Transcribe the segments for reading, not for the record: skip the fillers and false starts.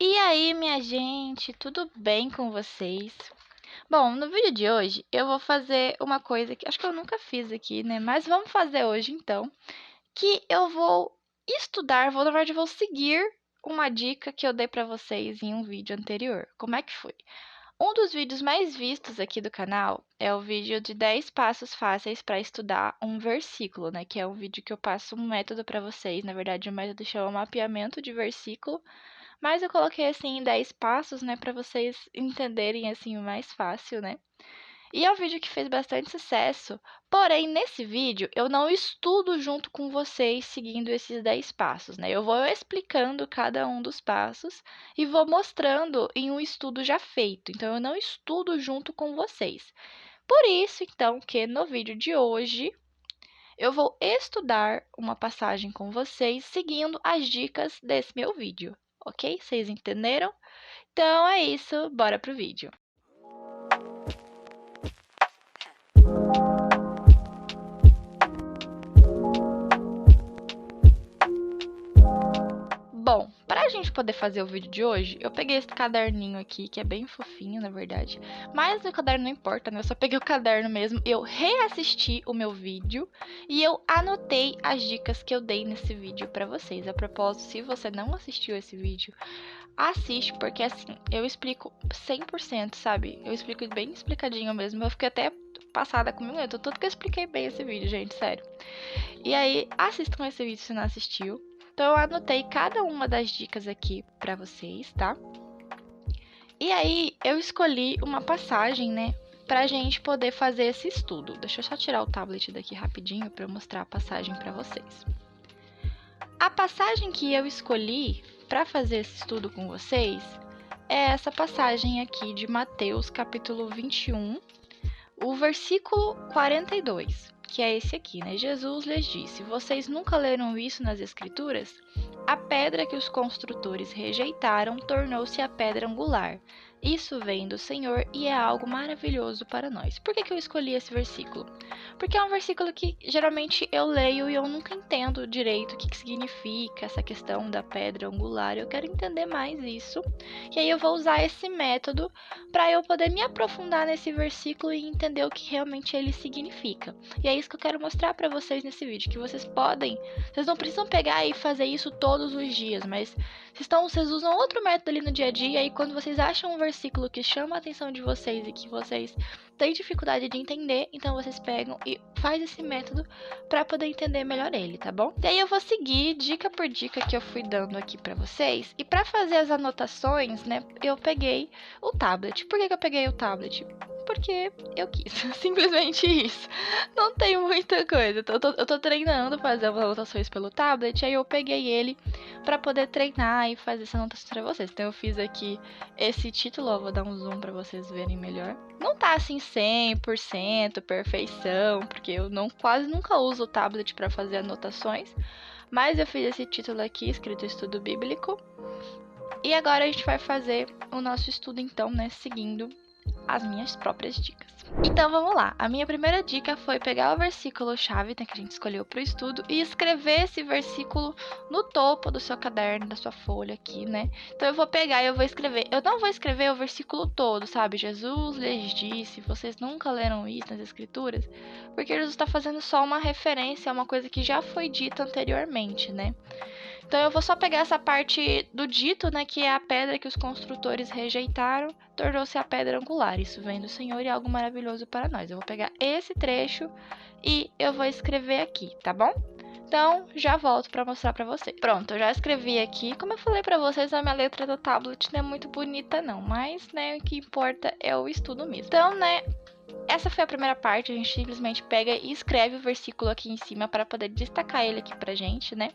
E aí, minha gente, tudo bem com vocês? Bom, no vídeo de hoje eu vou fazer uma coisa que acho que eu nunca fiz aqui, né? Mas vamos fazer hoje então, que eu vou estudar, na verdade, eu vou seguir uma dica que eu dei pra vocês em um vídeo anterior. Como é que foi? Um dos vídeos mais vistos aqui do canal é o vídeo de 10 passos fáceis para estudar um versículo, né? Que é um vídeo que eu passo um método para vocês. Na verdade, o método chama mapeamento de versículo, mas eu coloquei assim em 10 passos, né, para vocês entenderem assim o mais fácil, né? E é um vídeo que fez bastante sucesso. Porém, nesse vídeo eu não estudo junto com vocês seguindo esses 10 passos, né? Eu vou explicando cada um dos passos e vou mostrando em um estudo já feito. Então eu não estudo junto com vocês. Por isso, então, que no vídeo de hoje eu vou estudar uma passagem com vocês seguindo as dicas desse meu vídeo, ok? Vocês entenderam? Então é isso, bora pro vídeo. Bom, para a gente poder fazer o vídeo de hoje, eu peguei esse caderninho aqui, que é bem fofinho, na verdade. Mas o caderno não importa, né? Eu só peguei o caderno mesmo, eu reassisti o meu vídeo e eu anotei as dicas que eu dei nesse vídeo para vocês. A propósito, se você não assistiu esse vídeo, assiste, porque assim, eu explico 100%, sabe? Eu explico bem explicadinho mesmo. Eu fiquei até passada comigo, eu tô tudo que eu expliquei bem esse vídeo, gente, sério. E aí, assistam esse vídeo se não assistiu. Então, eu anotei cada uma das dicas aqui pra vocês, tá? E aí, eu escolhi uma passagem, né, pra gente poder fazer esse estudo. Deixa eu só tirar o tablet daqui rapidinho pra eu mostrar a passagem pra vocês. A passagem que eu escolhi para fazer esse estudo com vocês é essa passagem aqui de Mateus, capítulo 21, o versículo 42, que é esse aqui, né? Jesus lhes disse: Vocês nunca leram isso nas Escrituras? A pedra que os construtores rejeitaram tornou-se a pedra angular. Isso vem do Senhor e é algo maravilhoso para nós. Por que eu escolhi esse versículo? Porque é um versículo que geralmente eu leio e eu nunca entendo direito o que significa essa questão da pedra angular. Eu quero entender mais isso. E aí eu vou usar esse método para eu poder me aprofundar nesse versículo e entender o que realmente ele significa. E é isso que eu quero mostrar para vocês nesse vídeo, que vocês não precisam pegar e fazer isso todos os dias, mas vocês usam outro método ali no dia a dia e quando vocês acham um versículo que chama a atenção de vocês e que vocês têm dificuldade de entender, então vocês pegam e faz esse método para poder entender melhor ele, tá bom? E aí eu vou seguir dica por dica que eu fui dando aqui para vocês e para fazer as anotações, né, eu peguei o tablet. Por que eu peguei o tablet? Porque eu quis, simplesmente isso. Não tem muita coisa. Eu tô treinando fazer as anotações pelo tablet, aí eu peguei ele para poder treinar e fazer essa anotação para vocês. Então eu fiz aqui esse título, ó, vou dar um zoom para vocês verem melhor. Não tá assim 100% perfeição, porque eu quase nunca uso o tablet para fazer anotações, mas eu fiz esse título aqui, escrito Estudo Bíblico. E agora a gente vai fazer o nosso estudo então, né, seguindo as minhas próprias dicas. Então vamos lá. A minha primeira dica foi pegar o versículo chave, né, que a gente escolheu para o estudo e escrever esse versículo no topo do seu caderno, da sua folha aqui, né? Então eu vou pegar e eu vou escrever. Eu não vou escrever o versículo todo, sabe? Jesus lhes disse, vocês nunca leram isso nas escrituras, porque Jesus está fazendo só uma referência a uma coisa que já foi dita anteriormente, né? Então eu vou só pegar essa parte do dito, né, que é a pedra que os construtores rejeitaram, tornou-se a pedra angular. Isso vem do Senhor e é algo maravilhoso para nós. Eu vou pegar esse trecho e eu vou escrever aqui, tá bom? Então, já volto para mostrar para vocês. Pronto, eu já escrevi aqui. Como eu falei para vocês, a minha letra do tablet não é muito bonita não, mas, né, o que importa é o estudo mesmo. Então, né, essa foi a primeira parte, a gente simplesmente pega e escreve o versículo aqui em cima para poder destacar ele aqui pra gente, né?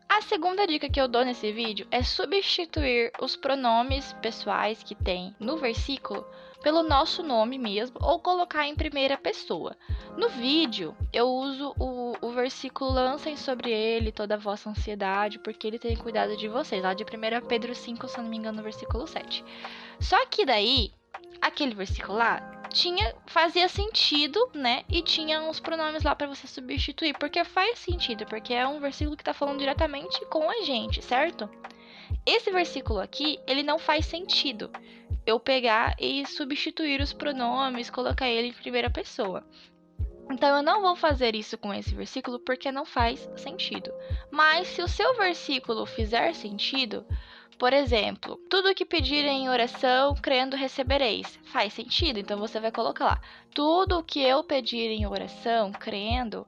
A segunda dica que eu dou nesse vídeo é substituir os pronomes pessoais que tem no versículo pelo nosso nome mesmo ou colocar em primeira pessoa. No vídeo, eu uso o versículo lancem sobre ele toda a vossa ansiedade, porque ele tem cuidado de vocês, lá de 1 Pedro 5, se eu não me engano, no versículo 7. Só que daí, aquele versículo lá fazia sentido, né? E tinha uns pronomes lá para você substituir, porque faz sentido, porque é um versículo que tá falando diretamente com a gente, certo? esse versículo aqui, ele não faz sentido eu pegar e substituir os pronomes, colocar ele em primeira pessoa. Então, eu não vou fazer isso com esse versículo porque não faz sentido. Mas, se o seu versículo fizer sentido, por exemplo, tudo que pedirem em oração, crendo, recebereis. Faz sentido, então você vai colocar lá. Tudo que eu pedir em oração, crendo,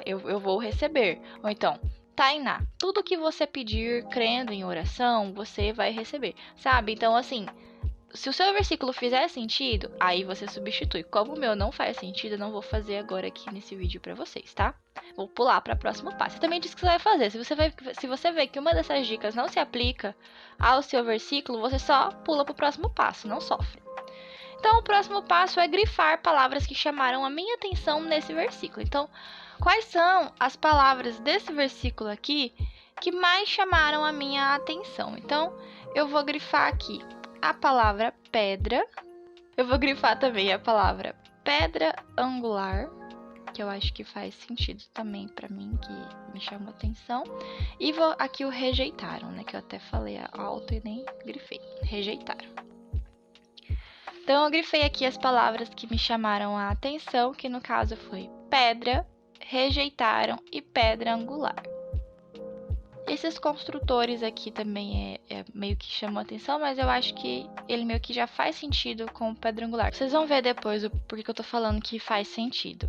eu vou receber. Ou então, Tainá, tudo que você pedir crendo em oração, você vai receber. Sabe? Então, assim, se o seu versículo fizer sentido, aí você substitui. Como o meu não faz sentido, eu não vou fazer agora aqui nesse vídeo pra vocês, tá? Vou pular para o próximo passo. Você também disse que você vai fazer. Se você vê que uma dessas dicas não se aplica ao seu versículo, você só pula para o próximo passo, não sofre. Então, o próximo passo é grifar palavras que chamaram a minha atenção nesse versículo. Então, quais são as palavras desse versículo aqui que mais chamaram a minha atenção? Então, eu vou grifar aqui a palavra pedra. Eu vou grifar também a palavra pedra angular, que eu acho que faz sentido também pra mim, que me chama atenção. E vou aqui o rejeitaram, né, que eu até falei alto e nem grifei. Rejeitaram. Então, eu grifei aqui as palavras que me chamaram a atenção, que no caso foi pedra, rejeitaram e pedra angular. Esses construtores aqui também meio que chamam atenção, mas eu acho que ele meio que já faz sentido com o pedra angular. Vocês vão ver depois o porquê que eu tô falando que faz sentido.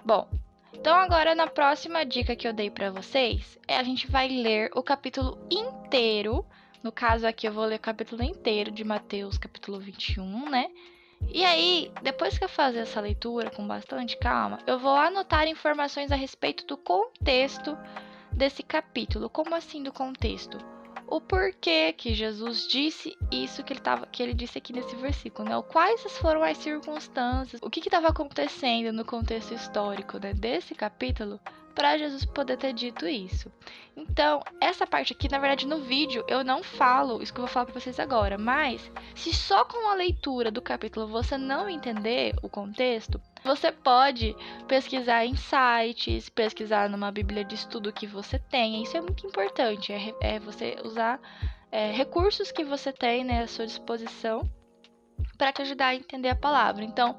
Bom, então agora na próxima dica que eu dei pra vocês, a gente vai ler o capítulo inteiro. No caso aqui eu vou ler o capítulo inteiro de Mateus, capítulo 21, né? E aí, depois que eu fazer essa leitura com bastante calma, eu vou anotar informações a respeito do contexto desse capítulo. Como assim do contexto? O porquê que Jesus disse isso que ele disse aqui nesse versículo, né? Quais foram as circunstâncias, o que estava acontecendo no contexto histórico, né, desse capítulo para Jesus poder ter dito isso. Então, essa parte aqui, na verdade, no vídeo eu não falo isso que eu vou falar para vocês agora, mas se só com a leitura do capítulo você não entender o contexto, você pode pesquisar em sites, pesquisar numa bíblia de estudo que você tenha. Isso é muito importante, é você usar recursos que você tem, né, à sua disposição para te ajudar a entender a palavra. Então,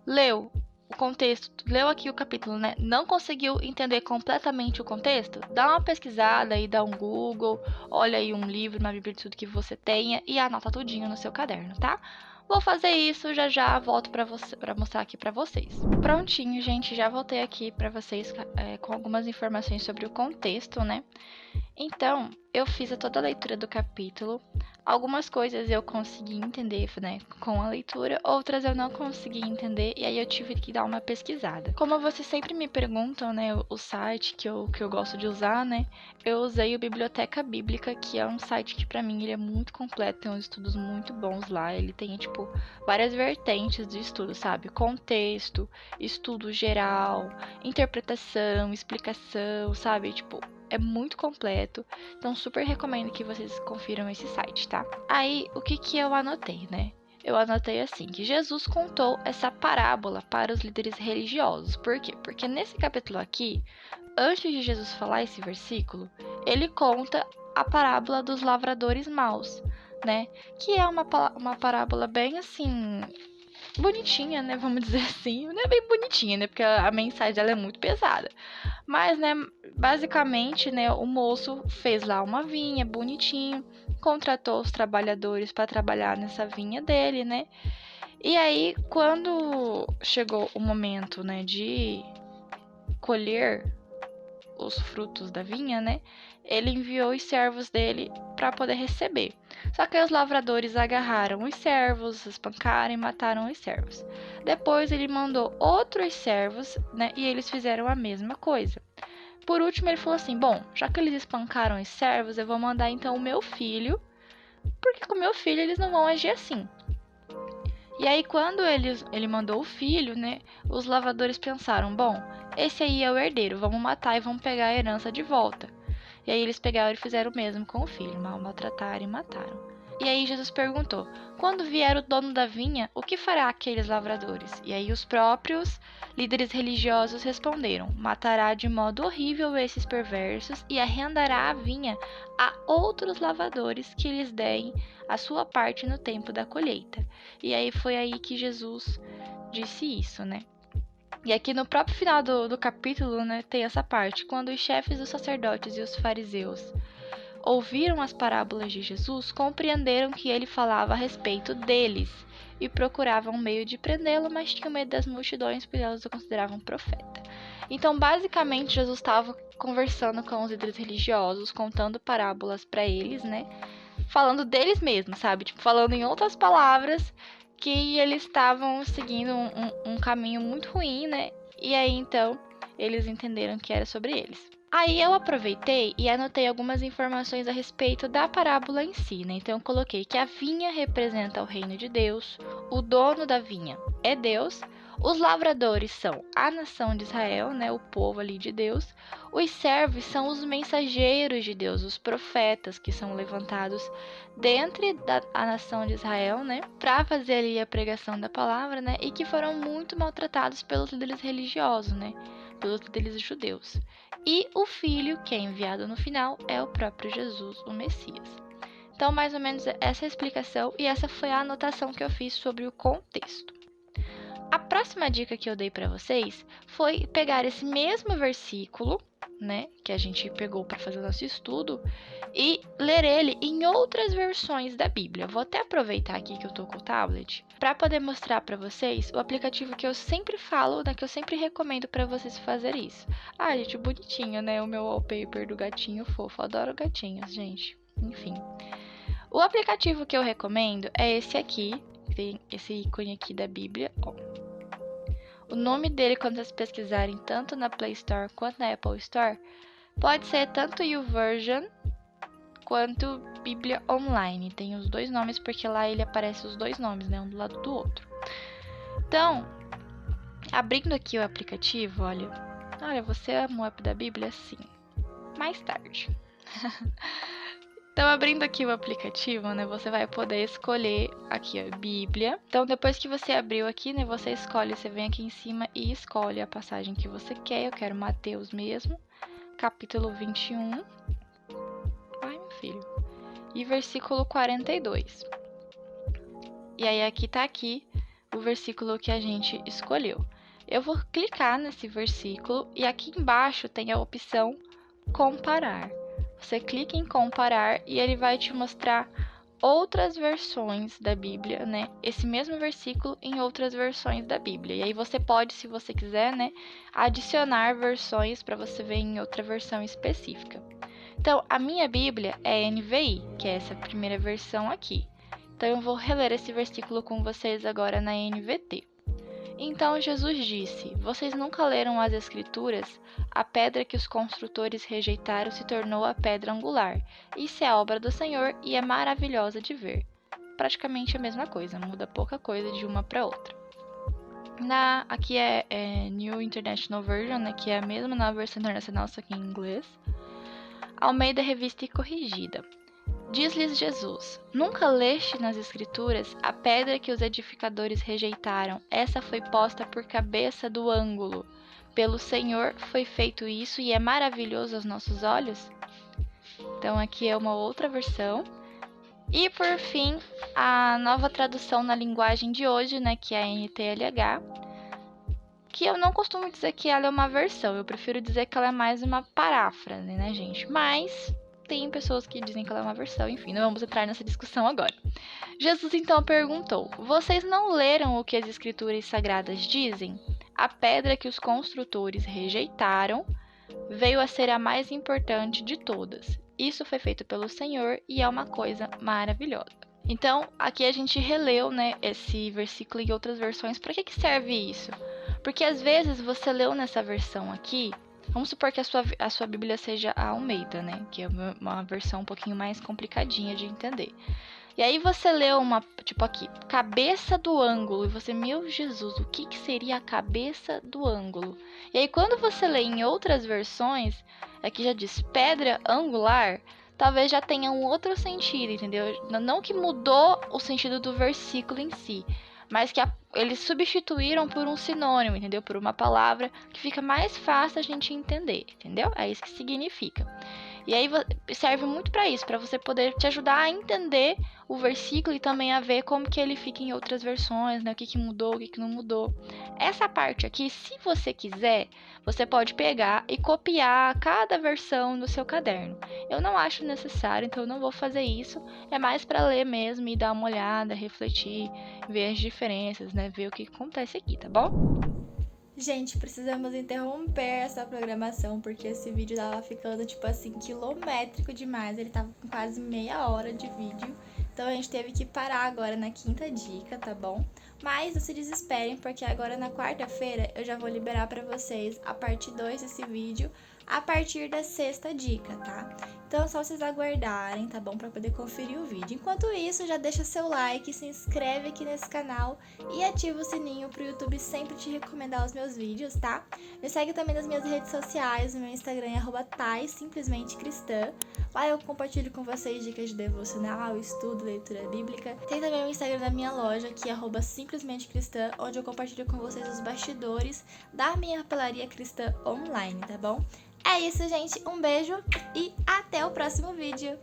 leu o contexto, leu aqui o capítulo, né? Não conseguiu entender completamente o contexto? Dá uma pesquisada aí, dá um Google, olha aí um livro, uma bíblia de estudo que você tenha e anota tudinho no seu caderno, tá? Vou fazer isso, já volto para mostrar aqui para vocês. Prontinho, gente, já voltei aqui para vocês com algumas informações sobre o contexto, né? Então, eu fiz toda a leitura do capítulo. Algumas coisas eu consegui entender, né, com a leitura, outras eu não consegui entender e aí eu tive que dar uma pesquisada. Como vocês sempre me perguntam, né, o site que eu gosto de usar, né, eu usei o Biblioteca Bíblica, que é um site que pra mim ele é muito completo, tem uns estudos muito bons lá, ele tem, tipo, várias vertentes de estudo, sabe? Contexto, estudo geral, interpretação, explicação, sabe? Tipo, é muito completo, então super recomendo que vocês confiram esse site, tá? Aí, o que eu anotei, né? Eu anotei assim, que Jesus contou essa parábola para os líderes religiosos. Por quê? Porque nesse capítulo aqui, antes de Jesus falar esse versículo, ele conta a parábola dos lavradores maus, né? Que é uma parábola bem assim, bonitinha, né? Vamos dizer assim. Não é bem bonitinha, né? Porque a mensagem dela é muito pesada. Mas, né, basicamente, né, o moço fez lá uma vinha bonitinho, contratou os trabalhadores para trabalhar nessa vinha dele, né? E aí, quando chegou o momento, né, de colher os frutos da vinha, né, ele enviou os servos dele para poder receber. Só que os lavradores agarraram os servos, espancaram e mataram os servos. Depois ele mandou outros servos, né, e eles fizeram a mesma coisa. Por último, ele falou assim: bom, já que eles espancaram os servos, eu vou mandar então o meu filho, porque com o meu filho eles não vão agir assim. E aí, quando ele mandou o filho, né, os lavradores pensaram: bom, esse aí é o herdeiro, vamos matar e vamos pegar a herança de volta. E aí eles pegaram e fizeram o mesmo com o filho, maltrataram e mataram. E aí Jesus perguntou: quando vier o dono da vinha, o que fará aqueles lavradores? E aí os próprios líderes religiosos responderam: matará de modo horrível esses perversos e arrendará a vinha a outros lavradores que lhes deem a sua parte no tempo da colheita. E aí foi aí que Jesus disse isso, né? E aqui no próprio final do capítulo, né, tem essa parte: quando os chefes dos sacerdotes e os fariseus ouviram as parábolas de Jesus, compreenderam que ele falava a respeito deles e procuravam um meio de prendê-lo, mas tinham medo das multidões, porque elas o consideravam profeta. Então, basicamente, Jesus estava conversando com os líderes religiosos, contando parábolas para eles, né? Falando deles mesmos, sabe? Tipo, falando em outras palavras que eles estavam seguindo um caminho muito ruim, né? E aí, então, eles entenderam que era sobre eles. Aí eu aproveitei e anotei algumas informações a respeito da parábola em si, né? Então eu coloquei que a vinha representa o reino de Deus, o dono da vinha é Deus, os lavradores são a nação de Israel, né? O povo ali de Deus, os servos são os mensageiros de Deus, os profetas que são levantados dentre da nação de Israel, né? Para fazer ali a pregação da palavra, né? E que foram muito maltratados pelos líderes religiosos, né? Pelos líderes judeus. E o filho, que é enviado no final, é o próprio Jesus, o Messias. Então, mais ou menos essa é a explicação e essa foi a anotação que eu fiz sobre o contexto. A próxima dica que eu dei para vocês foi pegar esse mesmo versículo, né, que a gente pegou para fazer o nosso estudo, e ler ele em outras versões da Bíblia. Vou até aproveitar aqui que eu tô com o tablet para poder mostrar para vocês o aplicativo que eu sempre falo, né, que eu sempre recomendo para vocês fazerem isso. Ah, gente, bonitinho, né, o meu wallpaper do gatinho fofo. Adoro gatinhos, gente. Enfim. O aplicativo que eu recomendo é esse aqui, tem esse ícone aqui da Bíblia, ó. O nome dele, quando vocês pesquisarem tanto na Play Store quanto na Apple Store, pode ser tanto YouVersion quanto Bíblia Online. Tem os dois nomes porque lá ele aparece os dois nomes, né, um do lado do outro. Então, abrindo aqui o aplicativo, olha, você ama o app da Bíblia? Sim. Mais tarde. Então, abrindo aqui o aplicativo, né, você vai poder escolher aqui a Bíblia. Então, depois que você abriu aqui, né, você escolhe, você vem aqui em cima e escolhe a passagem que você quer. Eu quero Mateus mesmo, capítulo 21. Ai, meu filho. E versículo 42. E aí, aqui tá aqui o versículo que a gente escolheu. Eu vou clicar nesse versículo e aqui embaixo tem a opção comparar. Você clica em comparar e ele vai te mostrar outras versões da Bíblia, né? Esse mesmo versículo em outras versões da Bíblia. E aí você pode, se você quiser, né, adicionar versões para você ver em outra versão específica. Então, a minha Bíblia é NVI, que é essa primeira versão aqui. Então, eu vou reler esse versículo com vocês agora na NVT. Então Jesus disse: vocês nunca leram as Escrituras? A pedra que os construtores rejeitaram se tornou a pedra angular. Isso é a obra do Senhor e é maravilhosa de ver. Praticamente a mesma coisa, muda pouca coisa de uma para outra. Aqui é New International Version, né, que é a mesma na versão internacional, só que em inglês. Almeida Revista e Corrigida. Diz-lhes Jesus: nunca leste nas Escrituras a pedra que os edificadores rejeitaram? Essa foi posta por cabeça do ângulo. Pelo Senhor foi feito isso e é maravilhoso aos nossos olhos? Então aqui é uma outra versão. E por fim, a nova tradução na linguagem de hoje, né, que é a NTLH, que eu não costumo dizer que ela é uma versão, eu prefiro dizer que ela é mais uma paráfrase, né, gente? Mas tem pessoas que dizem que ela é uma versão, enfim, não vamos entrar nessa discussão agora. Jesus então perguntou: vocês não leram o que as Escrituras Sagradas dizem? A pedra que os construtores rejeitaram veio a ser a mais importante de todas. Isso foi feito pelo Senhor e é uma coisa maravilhosa. Então, aqui a gente releu, né, esse versículo em outras versões. Para que serve isso? Porque às vezes você leu nessa versão aqui, vamos supor que a sua Bíblia seja a Almeida, né, que é uma versão um pouquinho mais complicadinha de entender. E aí você leu tipo aqui, cabeça do ângulo, e você, meu Jesus, o que seria a cabeça do ângulo? E aí quando você lê em outras versões, aqui já diz pedra angular, talvez já tenha um outro sentido, entendeu? Não que mudou o sentido do versículo em si, mas que eles substituíram por um sinônimo, entendeu? Por uma palavra que fica mais fácil a gente entender, entendeu? É isso que significa. E aí serve muito para isso, para você poder te ajudar a entender o versículo e também a ver como que ele fica em outras versões, né? O que mudou, o que não mudou. Essa parte aqui, se você quiser, você pode pegar e copiar cada versão no seu caderno. Eu não acho necessário, então eu não vou fazer isso. É mais para ler mesmo e dar uma olhada, refletir, ver as diferenças, né? Ver o que acontece aqui, tá bom? Gente, precisamos interromper essa programação porque esse vídeo tava ficando, tipo assim, quilométrico demais. Ele tava com quase meia hora de vídeo. Então a gente teve que parar agora na quinta dica, tá bom? Mas não se desesperem, porque agora na quarta-feira eu já vou liberar pra vocês a parte 2 desse vídeo a partir da sexta dica, tá? Então é só vocês aguardarem, tá bom? Pra poder conferir o vídeo. Enquanto isso, já deixa seu like, se inscreve aqui nesse canal e ativa o sininho pro YouTube sempre te recomendar os meus vídeos, tá? Me segue também nas minhas redes sociais, o meu Instagram é @tais_simplesmente_cristã. Lá eu compartilho com vocês dicas de devocional, estudo, leitura bíblica. Tem também o Instagram da minha loja, que é @simplesmente_cristã, onde eu compartilho com vocês os bastidores da minha papelaria cristã online, tá bom? É isso, gente. Um beijo e até o próximo vídeo.